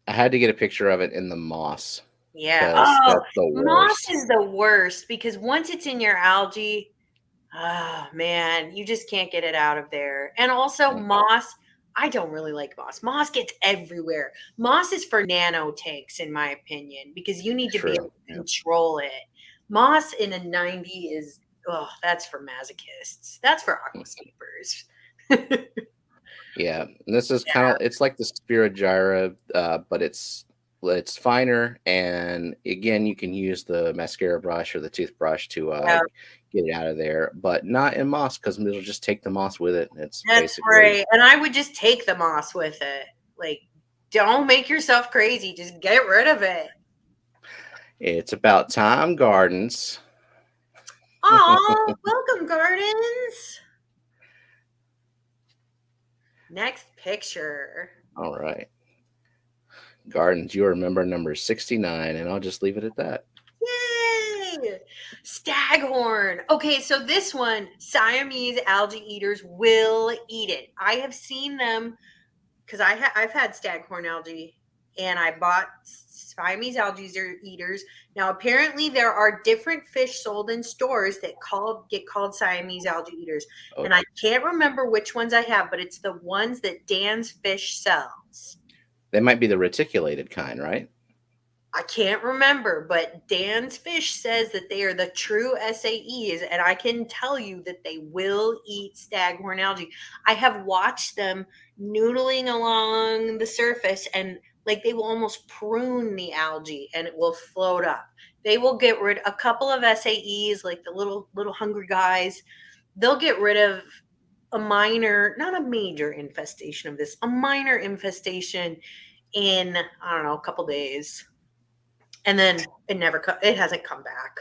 I had to get a picture of it in the moss Yeah. because Oh, that's the moss worst. is the worst because once it's in your algae, oh man, you just can't get it out of there. And also Mm, moss, I don't really like moss. Moss gets everywhere. Moss is for nano tanks, in my opinion, because you need to be able true. to Yeah. control it. Moss in a 90 is that's for masochists. That's for Mm. aquascapers. Yeah, and this is kind of it's like the Spirogyra, but it's finer, and again, you can use the mascara brush or the toothbrush to Yeah, get it out of there, but not in moss because it'll just take the moss with it. It's that's basically right. And I would just take the moss with it. Like, don't make yourself crazy. Just get rid of it. it's about time gardens. Oh, welcome, gardens. Next picture. All right, gardens. You remember number 69, and I'll just leave it at that. Yay! Staghorn. Okay, so this one, Siamese algae eaters will eat it. I have seen them because I've had staghorn algae and I bought Siamese algae eaters. Now apparently there are different fish sold in stores that get called Siamese algae eaters. Oh, And I can't remember which ones I have, but it's the ones that Dan's Fish sells. they might be the reticulated kind, right? I can't remember, but Dan's Fish says that they are the true SAEs, and I can tell you that they will eat staghorn algae. I have watched them noodling along the surface, and like they will almost prune the algae, and it will float up. They will get rid a couple of SAEs, like the little hungry guys. They'll get rid of a minor, not a major infestation of this, a minor infestation in I don't know a couple days and then it hasn't come back.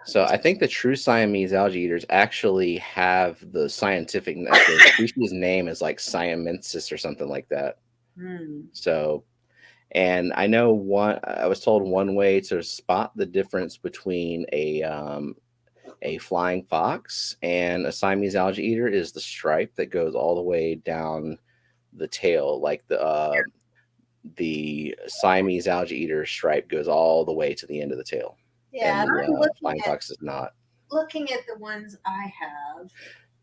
So I think the true Siamese algae eaters actually have the scientific like their species name is like Siamensis or something like that. Hmm. So and I know one I was told one way to spot the difference between a flying fox and a Siamese algae eater is the stripe that goes all the way down the tail, like the Siamese algae eater stripe goes all the way to the end of the tail, Yeah, and and the I'm flying fox does not. looking at the ones I have.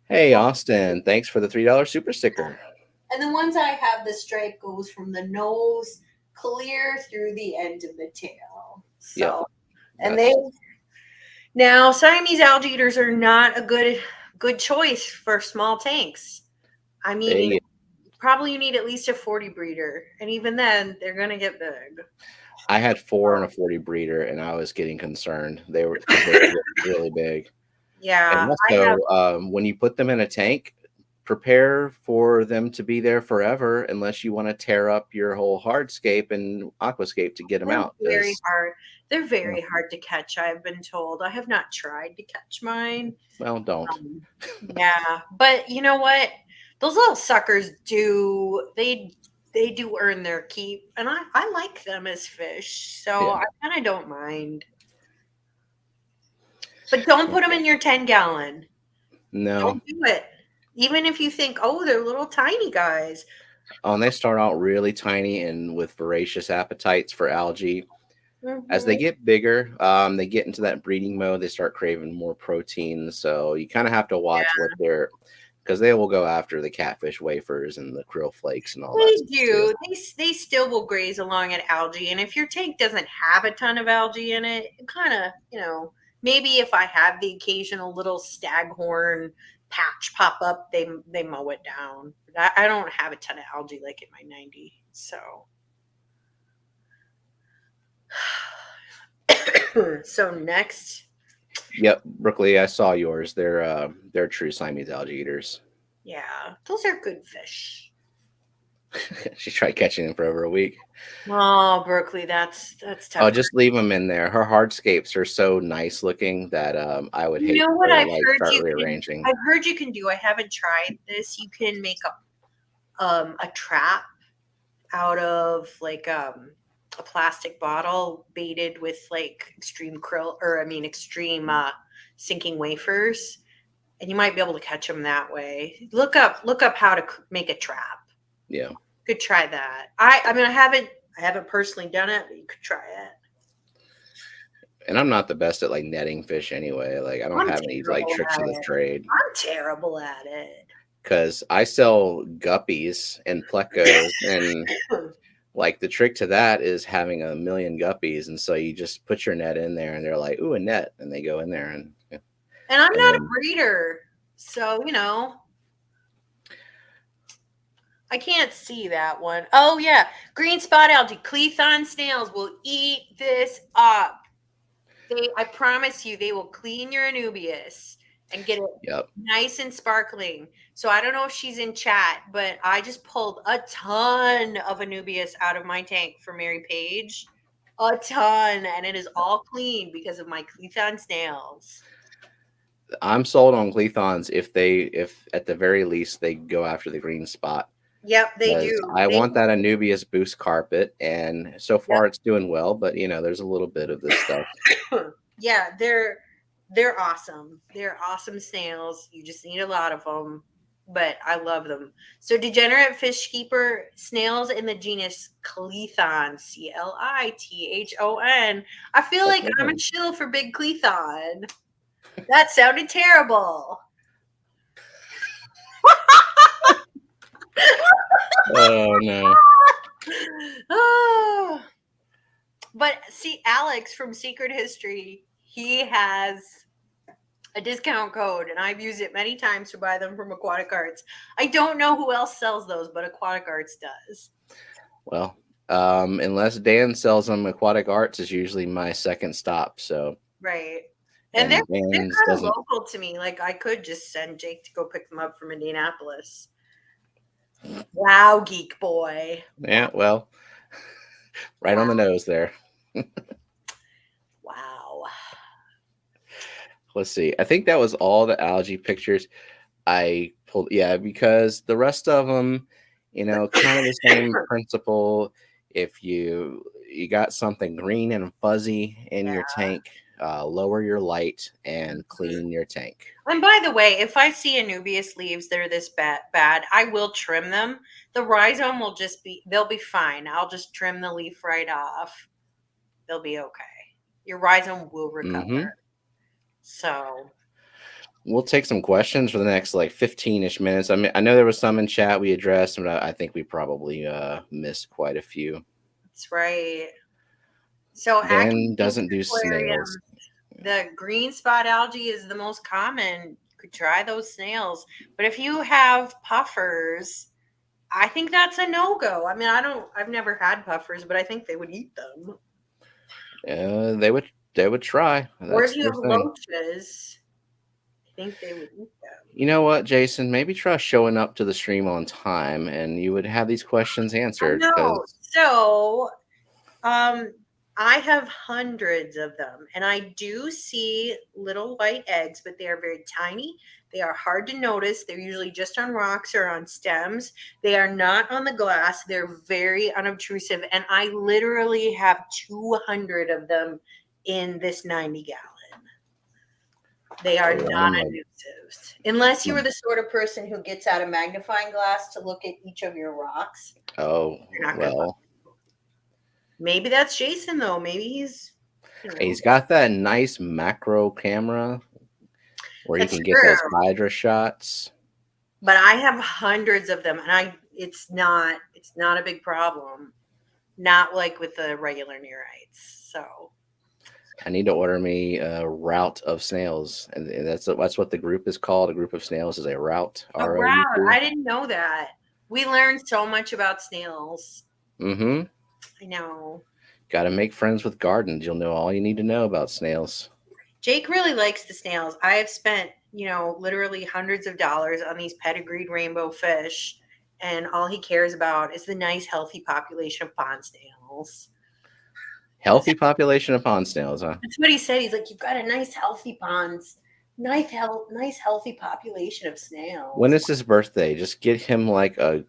Hey, Austin, thanks for the $3 super sticker. And the ones I have, the stripe goes from the nose clear through the end of the tail. Yep, So, and they that's now Siamese algae eaters are not a good choice for small tanks. I mean, they. probably you need at least a 40 breeder, and even then, they're gonna get big. I had 4 and a 40 breeder, and I was getting concerned. They were because they were really big. And Yeah, I have. also, when you put them in a tank, prepare for them to be there forever, unless you want to tear up your whole hardscape and aquascape to get them They're out. very Because hard. They're very hard to catch, I've been told. I have not tried to catch mine. well, don't. Um, yeah, but you know what? Those little suckers they do earn their keep, and I like them as fish, so Yeah. I kind of don't mind. But don't put them in your 10-gallon. No. Don't do it. Even if you think, oh, they're little tiny guys. Oh, and they start out really tiny and with voracious appetites for algae. As they Mm-hmm. get bigger, they get into that breeding mode. They start craving more protein. So you kind of have to watch what they're, because they will go after the catfish wafers and the krill flakes and all that They stuff too. do. They still will graze along at algae. And if your tank doesn't have a ton of algae in it, kind of, maybe if I have the occasional little staghorn patch pop up, they mow it down. But I don't have a ton of algae like in my 90. So so next. Yep, Brooklyn, I saw yours. They're true Siamese algae eaters. Yeah, those are good fish. She tried catching them for over a week. Oh, Berkeley, that's tough. Oh, just leave them in there. Her hardscapes are so nice looking that I would You hate know for what her to I've like heard start you can rearranging. I've heard you can do. I haven't tried this. You can make a trap out of like a plastic bottle baited with like extreme extreme sinking wafers, and you might be able to catch them that way. Look up how to make a trap. Yeah. Could try that. I haven't personally done it, but you could try it. And I'm not the best at like netting fish anyway. Like I don't I'm have any like terrible tricks at of the it. trade. I'm terrible at it. Because I sell guppies and plecos, and like the trick to that is having a million guppies, and so you just put your net in there, and they're like, "Ooh, a net," and they go in there, and And I'm and not a then breeder, so I can't see that one. Oh yeah, green spot algae, Clethon snails will eat this up. I promise you, they will clean your Anubias and get it yep, nice and sparkling. So I don't know if she's in chat, but I just pulled a ton of Anubias out of my tank for Mary Page. A ton, and it is all clean because of my Clethon snails. I'm sold on Clethons if at the very least they go after the green spot. Yep, they Because do. I They want that Anubias boost carpet, and so Yep. far it's doing well. But there's a little bit of this stuff. Yeah, they're awesome. They're awesome snails. You just need a lot of them, but I love them. So degenerate fish keeper snails in the genus Clethon, Clithon. I feel like I'm a chill for big Clethon. That sounded terrible. Oh no. Oh. But see, Alex from Secret History, he has a discount code, and I've used it many times to buy them from Aquatic Arts. I don't know who else sells those, but Aquatic Arts does. Well, unless Dan sells them, Aquatic Arts is usually my second stop. So Right. And they're and Dan's kind of doesn't. local to me. Like I could just send Jake to go pick them up from Indianapolis. Wow, geek boy. Yeah, well, right on the nose there. Wow. Let's see. I think that was all the algae pictures I pulled. Yeah, because the rest of them, kind of the same principle. If you got something green and fuzzy in Yeah. your tank, lower your light and Mhm. clean your tank. And by the way, if I see Anubias leaves that are this bad, I will trim them. The rhizome will they'll be fine. I'll just trim the leaf right off. They'll be okay. Your rhizome will recover. Mm-hmm. So We'll take some questions for the next like 15-ish minutes. I mean, I know there was some in chat we addressed, but I think we probably missed quite a few. that's right. So Dan aquatic doesn't do snails. aquarium, the green spot algae is the most common. You could try those snails. But if you have puffers, I think that's a no-go. I mean, I've never had puffers, but I think they would eat them. They would try. Or if That's you their have thing. loaches, I think they would eat them. You know what, Jason? Maybe try showing up to the stream on time, and you would have these questions I answered. know. Because So, I have hundreds of them, and I do see little white eggs, but they are very tiny. They are hard to notice. They're usually just on rocks or on stems. They are not on the glass. They're very unobtrusive, and I literally have 200 of them in this 90 gallon. They are Oh, I'm a non-elusive. Unless you are the sort of person who gets out a magnifying glass to look at each of your rocks. oh You're not going to well. Maybe that's Jason, though. Maybe he's, He's got that nice macro camera where he That's can get those true. hydra shots. But I have hundreds of them, and it's not a big problem. Not like with the regular neorites. So I need to order me a route of snails, and that's what the group is called. A group of snails is a route. a route. ROUT. I didn't know that. We learned so much about snails. Mm-hmm. I know. Got to make friends with gardens. You'll know all you need to know about snails. Jake really likes the snails. I have spent, literally hundreds of dollars on these pedigreed rainbow fish, and all he cares about is the nice, healthy population of pond snails. Healthy population of pond snails, huh? That's what he said. He's like, you've got a nice, healthy ponds, nice, healthy population of snails. When is his birthday? Just get him like a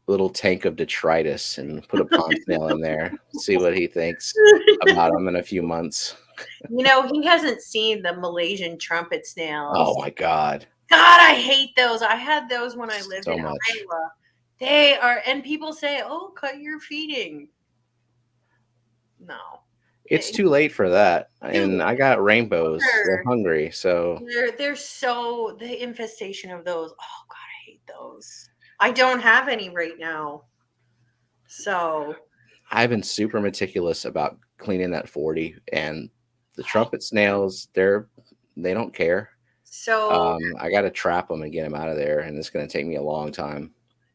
little tank of detritus and put a pond snail in there. See what he thinks about him in a few months. He hasn't seen the Malaysian trumpet snails. Oh my God. God, I hate those. I had those when I lived So in much. Iowa. They are, and people say, oh, cut your feeding. No. It's too late for that. And Dude, I got rainbows. sure. They're hungry. So They're so, the infestation of those. Oh God, I hate those. I don't have any right now. So I've been super meticulous about cleaning that 40, and the trumpet snails, they don't care. so I got to trap them and get them out of there, and it's going to take me a long time.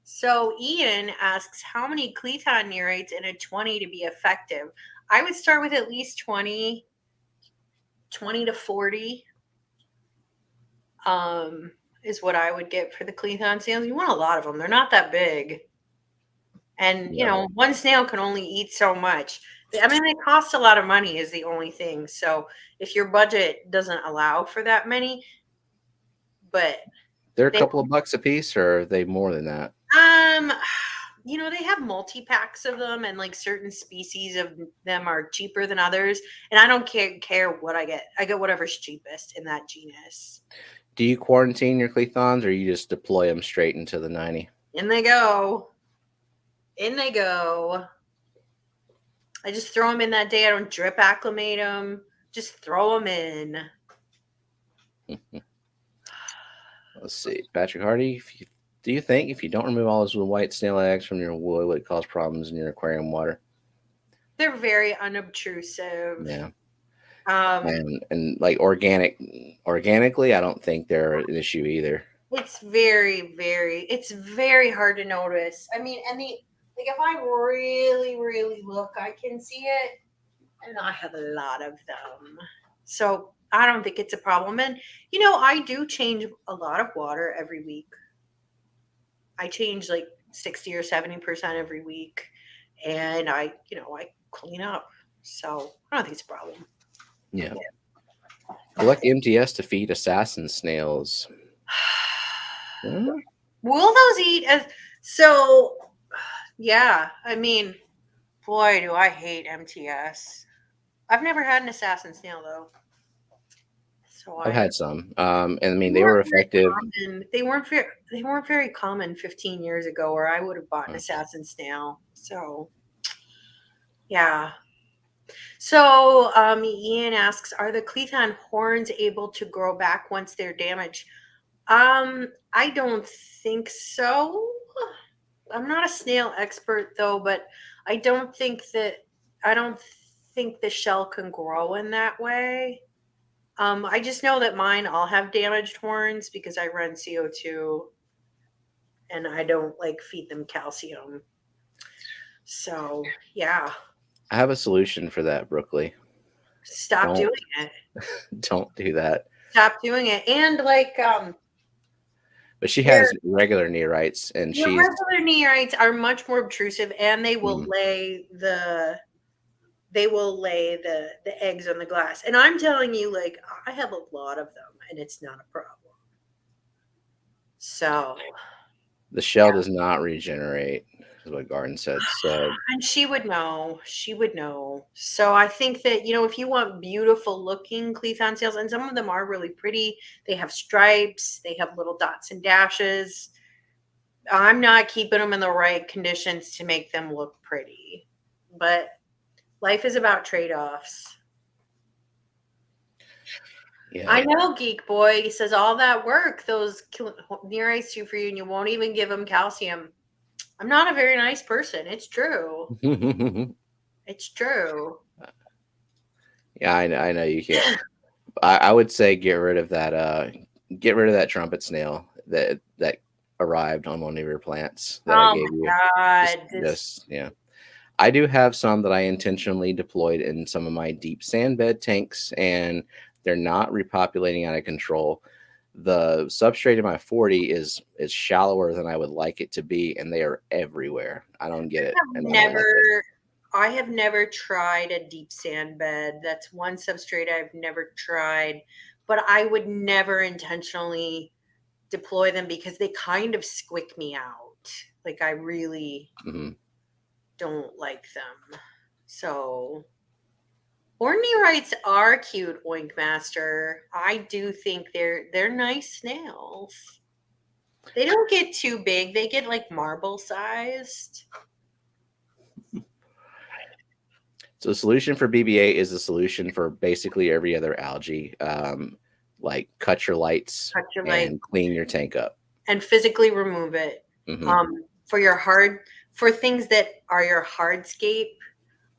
so Ian asks, how many Cleton neorites in a 20 to be effective? I would start with at least 20 to 40. Is what I would get for the Cleton snails. You want a lot of them. They're not that big. And, one snail can only eat so much. I mean, they cost a lot of money is the only thing. So if your budget doesn't allow for that many, but they're a couple of bucks a piece, or are they more than that? They have multi-packs of them, and like certain species of them are cheaper than others. And I don't care what I get. I get whatever's cheapest in that genus. Do you quarantine your Clethons, or you just deploy them straight into the 90? In they go. In they go. I just throw them in that day. I don't drip acclimate them. Just throw them in. Let's see. Patrick Hardy, do you think if you don't remove all those little white snail eggs from your wood, would it cause problems in your aquarium water? They're very unobtrusive. Yeah. And like organically, I don't think they're an issue either. It's very hard to notice. I mean, and if I really, really look, I can see it, and I have a lot of them. So I don't think it's a problem. And I do change a lot of water every week. I change like 60 or 70% every week, and I clean up. So I don't think it's a problem. Yeah. Collect MTS to feed assassin snails. Will those eat? So, yeah. I mean, boy, do I hate MTS. I've never had an assassin snail though. So I've had some, and I mean they were effective. They weren't very common 15 years ago, or I would have bought an assassin snail. So, yeah. So, Ian asks, are the Cleton horns able to grow back once they're damaged? I don't think so. I'm not a snail expert though, but I don't think the shell can grow in that way. I just know that mine all have damaged horns because I run CO2 and I don't feed them calcium. So, yeah. I have a solution for that, Brookley. Stop doing it. Don't do that. Stop doing it. And but she has regular neorites, and regular neorites are much more obtrusive, and they will lay the eggs on the glass. And I'm telling you, I have a lot of them, and it's not a problem. So the shell does not regenerate. is what Garden said. So And she would know. She would know. So I think that, if you want beautiful looking Cleathon snails, and some of them are really pretty, they have stripes, they have little dots and dashes. I'm not keeping them in the right conditions to make them look pretty. But life is about trade-offs. yeah, I know, Geek Boy. He says all that work, those near ice do for you, and you won't even give them calcium. I'm not a very nice person. It's true. It's true. yeah, I know you can't. I would say get rid of that trumpet snail that arrived on one of your plants that I Oh gave you. my God. Yeah. I do have some that I intentionally deployed in some of my deep sand bed tanks, and they're not repopulating out of control. The substrate in my 40 is shallower than I would like it to be, and they are everywhere. I don't get it, and I don't like it. I have never tried a deep sand bed. That's one substrate I've never tried, but I would never intentionally deploy them because they kind of squick me out. Like I really Hmm. don't like them. So Ornithurites are cute, Oink Master. I do think they're nice snails. They don't get too big. They get like marble sized. So the solution for BBA is the solution for basically every other algae. Like cut your lights Cut your light and clean your tank up. and physically remove it. Hmm. For things that are your hardscape,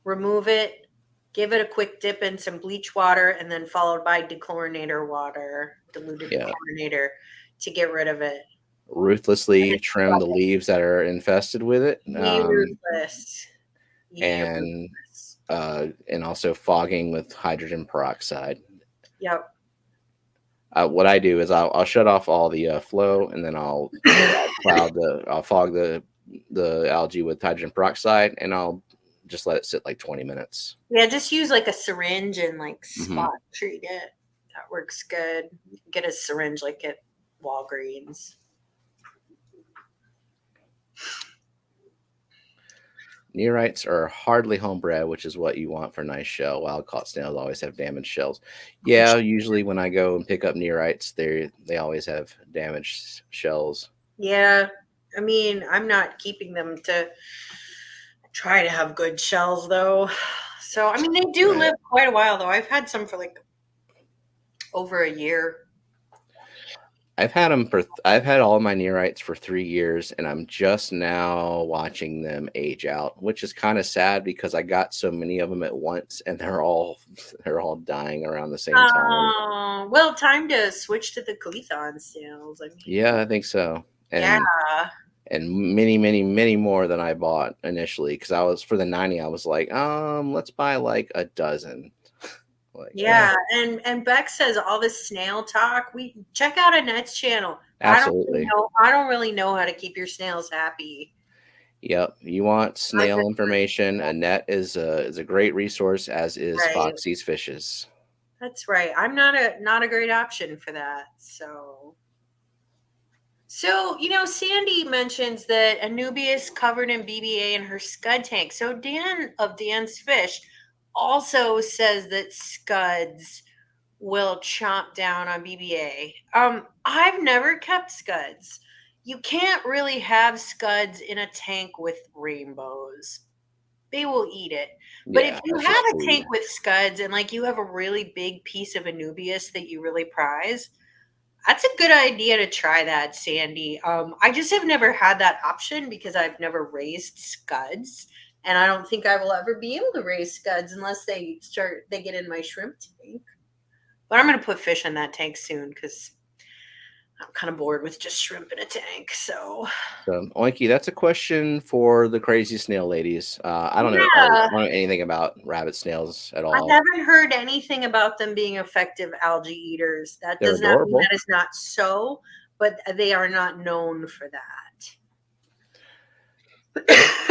remove it. Give it a quick dip in some bleach water, and then followed by dechlorinator water, diluted Yeah. dechlorinator, to get rid of it. Ruthlessly trim the leaves that are infested with it. Ye ruthless. Ye And ruthless. and also fogging with hydrogen peroxide. Yep. What I do is I'll shut off all the flow, and then I'll fog the algae with hydrogen peroxide, and I'll just let it sit like 20 minutes. Yeah, just use like a syringe and like Hmm. spot treat it. That works good. You can get a syringe like at Walgreens. Neorites are hardly homebred, which is what you want for nice shell. Wild caught snails always have damaged shells. Yeah, usually when I go and pick up neorites, they always have damaged shells. Yeah. I mean, I'm not keeping them to try to have good shells though. So, I mean, they do Right. live quite a while though. I've had some for like over a year. I've had all of my neorites for 3 years, and I'm just now watching them age out, which is kind of sad because I got so many of them at once, and they're all dying around the same time. Oh, well, time to switch to the Cleathon snails. I mean, Yeah, I think so. yeah. And many, many, many more than I bought initially, because I was for the 90. I was like, let's buy like a dozen. Like, Yeah, and Beck says all this snail talk. We check out Annette's channel. absolutely. I don't really know how to keep your snails happy. Yep. You want I snail just- information? Annette is a great resource, as is Right. Foxy's Fishes. That's right. I'm not a great option for that. So, Sandy mentions that Anubias covered in BBA in her scud tank. So Dan of Dan's Fish also says that scuds will chomp down on BBA. I've never kept scuds. You can't really have scuds in a tank with rainbows. They will eat it. But if Yeah, you that's have just a food. tank with scuds and like you have a really big piece of Anubias that you really prize, that's a good idea to try that, Sandy. I just have never had that option because I've never raised scuds, and I don't think I will ever be able to raise scuds unless they get in my shrimp tank. But I'm gonna put fish in that tank soon because I'm kind of bored with just shrimp in a tank. So So, Oinky, that's a question for the crazy snail ladies. I don't know. I yeah, don't know anything about rabbit snails at I all. haven't heard anything about them being effective algae eaters. That They're does not mean adorable. that is not so, but they are not known for that.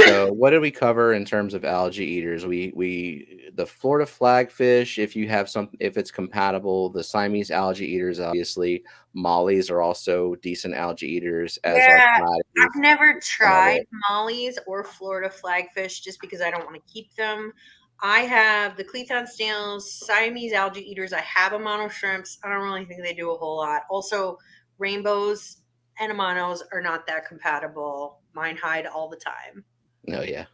So what did we cover in terms of algae eaters? We the Florida flagfish, if you have some, if it's compatible, the Siamese algae eaters, obviously, mollies are also decent algae eaters, as are Yeah, platies, I've never some of tried it. mollies or Florida flagfish just because I don't want to keep them. I have the Cleathon snails, Siamese algae eaters. I have Amano shrimps. I don't really think they do a whole lot. Also, rainbows and Amanos are not that compatible. Mine hide all the time. Oh yeah.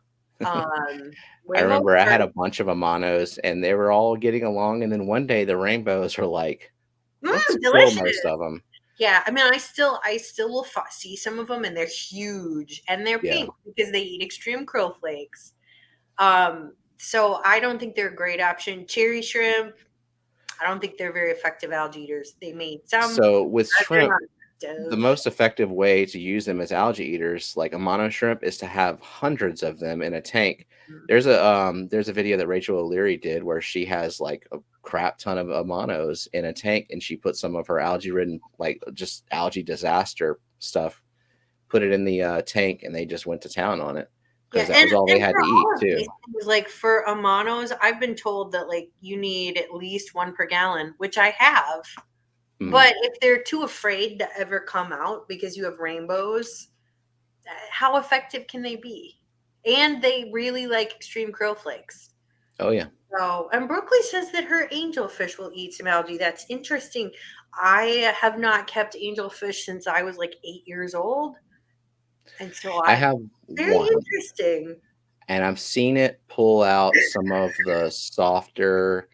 Um, I Rainbows remember I are had a bunch of Amanos and they were all getting along, and then one day the rainbows were like, let's kill most delicious. of them. Yeah, I mean, I still will see some of them, and they're huge, and they're Yeah. pink because they eat extreme krill flakes. So I don't think they're a great option. Cherry shrimp, I don't think they're very effective algae eaters. They made some, So with but they're shrimp, not the effective. most effective way to use them as algae eaters, like a mono shrimp, is to have hundreds of them in a tank. There's a video that Rachel O'Leary did where she has like a crap ton of monos in a tank, and she put some of her algae ridden, like just algae disaster stuff, put it in the tank, and they just went to town on it Yeah, because that was all they and had for to eat all of too. these things, like for Amanos, I've been told that like you need at least one per gallon, which I have. Mm. But if they're too afraid to ever come out because you have rainbows, how effective can they be? And they really like extreme krill flakes. Oh yeah. So, and Brooklyn says that her angelfish will eat some algae. That's interesting. I have not kept angelfish since I was like 8 years old, and so I I have very one, interesting. and I've seen it pull out some of the softer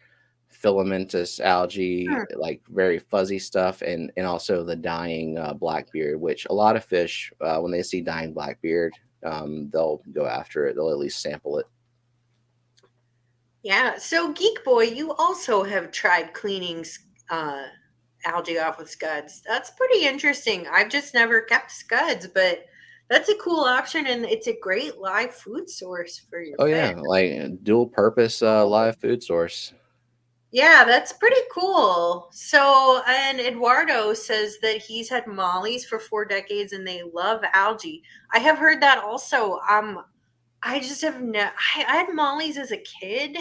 filamentous algae, Hmm. like very fuzzy stuff, and also the dying blackbeard, which a lot of fish, when they see dying blackbeard, they'll go after it. They'll at least sample it. Yeah. So, Geek Boy, you also have tried cleaning uh, algae off with scuds. That's pretty interesting. I've just never kept scuds, but that's a cool option, and it's a great live food source for your Oh fish. yeah, like dual purpose live food source. Yeah, that's pretty cool. So, and Eduardo says that he's had mollies for 4 decades and they love algae. I have heard that also. I just have no, I had mollies as a kid,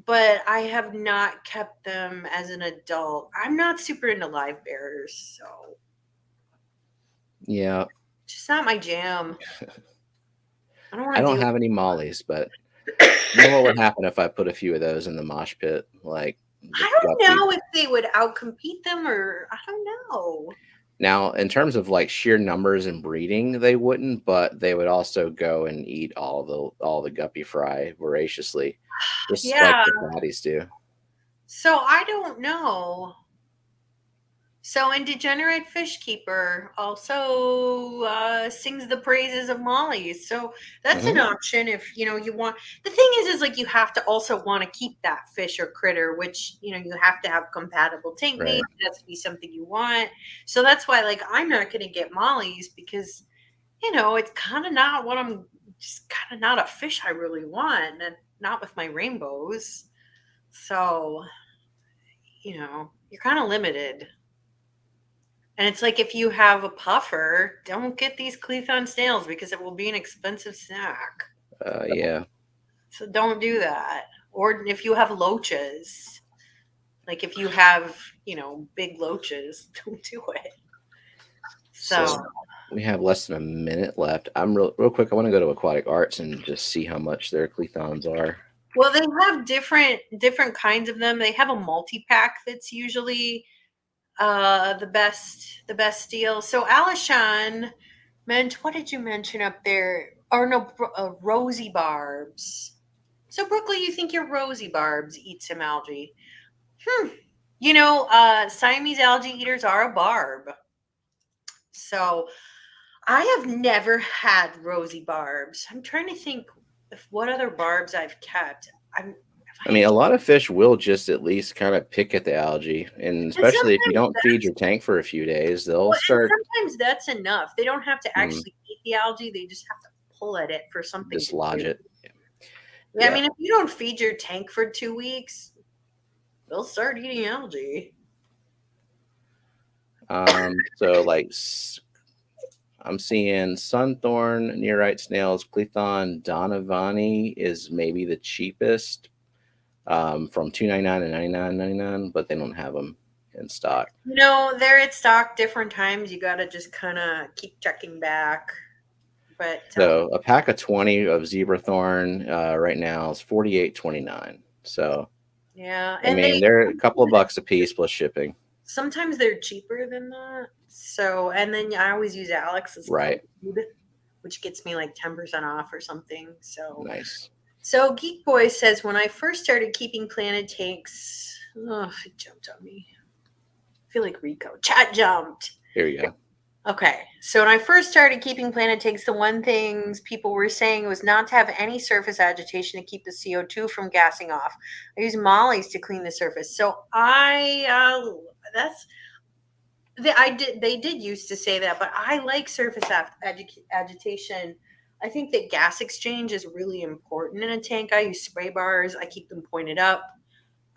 but I have not kept them as an adult. I'm not super into live bears, so Yeah, just not my jam. I don't I want to don't deal have any mollies, but you know what with would happen if I put a few of those in the mosh pit, like the I don't guppy. know if they would outcompete them or I don't know. Now, in terms of like sheer numbers and breeding, they wouldn't, but they would also go and eat all the guppy fry voraciously, just like Yeah, the fatties do. so I don't know. So, and Degenerate Fish Keeper also sings the praises of mollies. So that's an Hmm. option if you want. The thing is like you have to also want to keep that fish or critter, which you have to have compatible tank Right. mates. It has to be something you want. So that's why like I'm not going to get mollies because it's kind of not what I'm. Just kind of not a fish I really want, and not with my rainbows. So you're kind of limited. And it's like if you have a puffer, don't get these Cleathon snails because it will be an expensive snack. Yeah. So don't do that. Or if you have loaches, like if you have, big loaches, don't do it. So So, we have less than a minute left. I'm real quick. I want to go to Aquatic Arts and just see how much their clethons are. well, they have different kinds of them. They have a multi-pack that's usually the best deal. So Alishan meant what did you mention up there? Or no, rosy barbs. So Brooklyn, you think your rosy barbs eat some algae? Hmm. Siamese algae eaters are a barb. So I have never had rosy barbs. I'm trying to think of what other barbs I've kept. I'm Have I I mean, had, a lot of fish will just at least kind of pick at the algae, and and especially if you sometimes don't feed your tank for a few days, they'll well, and start sometimes that's enough. They don't have to mm, actually eat the algae. They just have to pull at it for something to dislodge do. it. Yeah, I Yeah. mean, if you don't feed your tank for 2 weeks, they'll start eating algae. So like I'm seeing sunthorn, nearite snails, Clethon donovani is maybe the cheapest, from $2.99 and $99.99, but they don't have them in stock. No, they're in stock different times. You got to just kind of keep checking back. But So a pack of 20 of zebra thorn right now is $48.29. So yeah, I and mean, they're a couple of bucks a piece plus shipping. sometimes they're cheaper than that. So, and then I always use Alex's Right. code, which gets me like 10% off or something. So Nice. So Geek Boy says, when I first started keeping planted tanks, it jumped on me. I feel like Rico. Chat jumped. Here you go. Okay. So when I first started keeping planted tanks, the one things people were saying was not to have any surface agitation to keep the CO2 from gassing off. I use mollies to clean the surface. So they did used to say that, but I like surface agitation. I think that gas exchange is really important in a tank. I use spray bars. I keep them pointed up.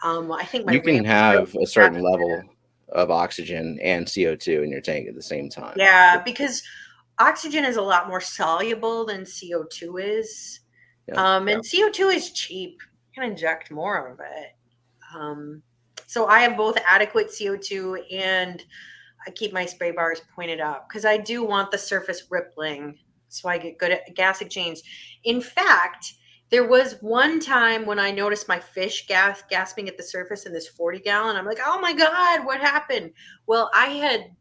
I think my You can ramp have a certain level of oxygen and CO2 in your tank at the same time. Yeah, because oxygen is a lot more soluble than CO2 is. Yeah. And CO2 is cheap. You can inject more of it. So I have both adequate CO2 and I keep my spray bars pointed up because I do want the surface rippling so I get good at gas exchange. In fact, there was one time when I noticed my fish gasping at the surface in this 40-gallon. I'm like, oh my God, what happened? Well, I had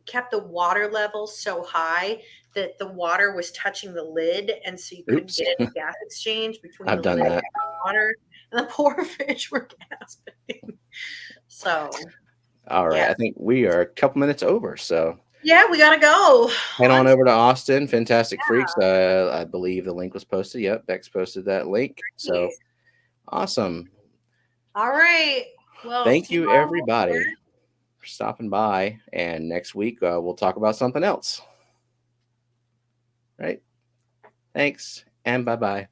kept the water level so high that the water was touching the lid, and so you couldn't get any gas exchange between I've the done lid that. and the water, and the poor fish were gasping. So All right. yeah. I think we are a couple minutes over. So Yeah, we gotta go. head on over to Austin, Fantastic Freaks. I believe the link was posted. Yep, Bex posted that link. So awesome. All right. Well, Thank you, everybody, for stopping by. And next week, we'll talk about something else. Right? Thanks, and bye-bye.